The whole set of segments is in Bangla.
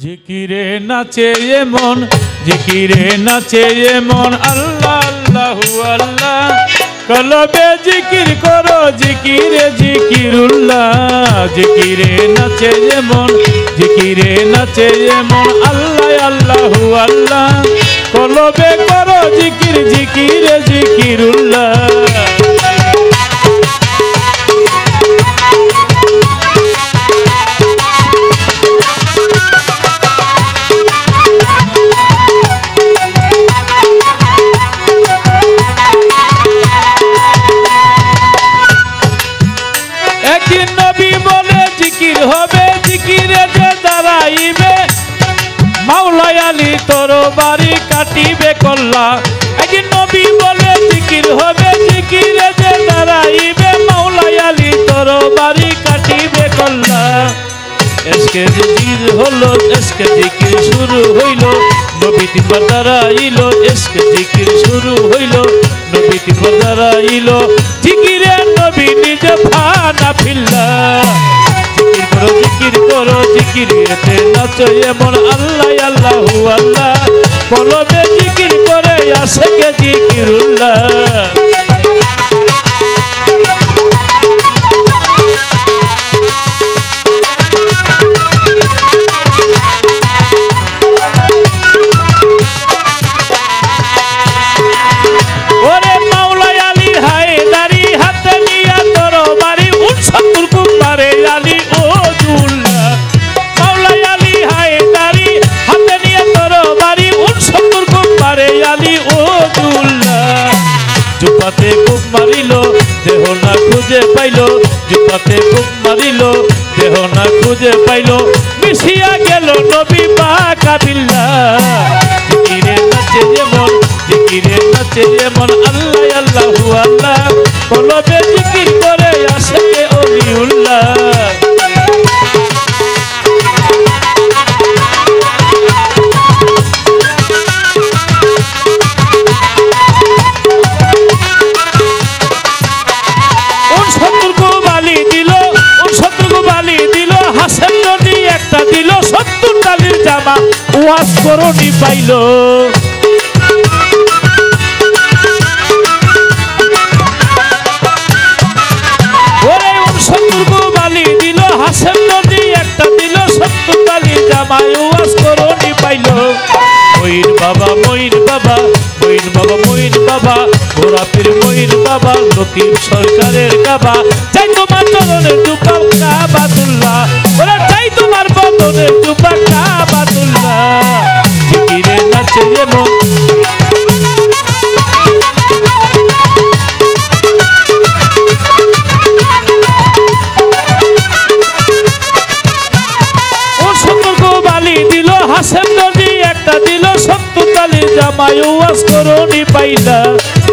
জিকিরে নাচে এমন, জিকিরে নাচে এমন, আল্লাহ আল্লাহু আল্লাহ। কলবে জিকির করো, জিকিরে জিকিরুল্লাহ। জিকিরে নাচে এমন, জিকিরে নাচে এমন, আল্লাহ আল্লাহু আল্লাহ। কলবে করো জিকির, জিকিরে জিকিরুল্লাহ। একদিন নবী বলে জিকির হবে, জিকিরে যে দাঁড়াইবে মাওলাই আলী তোর বাড়ি কাটিবে কল্লা। একদিন নবী বলে জিকির হবে, জিকিরে যে দাঁড়াইবে মাওলাই আলী তোর বাড়ি কাটিবে কল্লা। এসকে জিকির হলো, এসকে জিকির শুরু হইল, নবী তিনবার দাঁড়াইল। এসকে জিকির শুরু হইল, নবী তিনবার দাঁড়াইল। জিকিরে নবী নিজে ফানা ফিল্লা। জিকির করো, জিকির করো, জিকিরেতে নাচো এমন, আল্লাহ আল্লাহু আল্লাহ। কলবে জিকির করে আশেকে জিকিরুল্লাহ। জুপাতে খুব মারিল, দেহ না খুঁজে পাইল। জুপাতে খুব মারিল, দেহ না খুঁজে পাইল। মিশিয়া গেল নবী বাকাবিল্লাহ। জিকিরে নাচে যেমন, জিকিরে নাচে যেমন, আল্লাহ আল্লাহু আল্লাহ। কলবে জিকির করে আশেকে অলিউল্লাহ। ওয়াজ করনি পাইল। ওরে 69 বালি দিল, হাসেন নদী একটা দিল, 70 বালি জামাই ওয়াজ করনি পাইল। মঈন বাবা, মঈন বাবা, মঈন বাবা, মঈন বাবা, গোরাপীর মঈন বাবা, লতিফ সরকারের কাবা। চাই তোমার চরণের দুপা কাবাতুল্লাহ, ওরা চাই তোমার বদনের দুপা কাবাতুল্লাহ। জিকিরে নাচে এমন, বালি দিল, হাসেন নদী একটা দিল, 70 বালি জামাই ওয়াজ করনি পাইলা।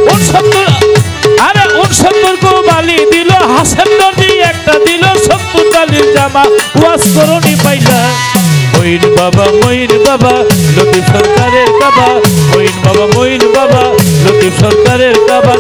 69 বালি দিল, হাসেন নদী একটা দিল, 70 বালি জামা ওয়াজ করনি পাইলা। মঈন বাবা, মঈন বাবা, লতিফ সরকারের কাবা। মঈন বাবা, মঈন বাবা, লতিফ সরকারের কাবা।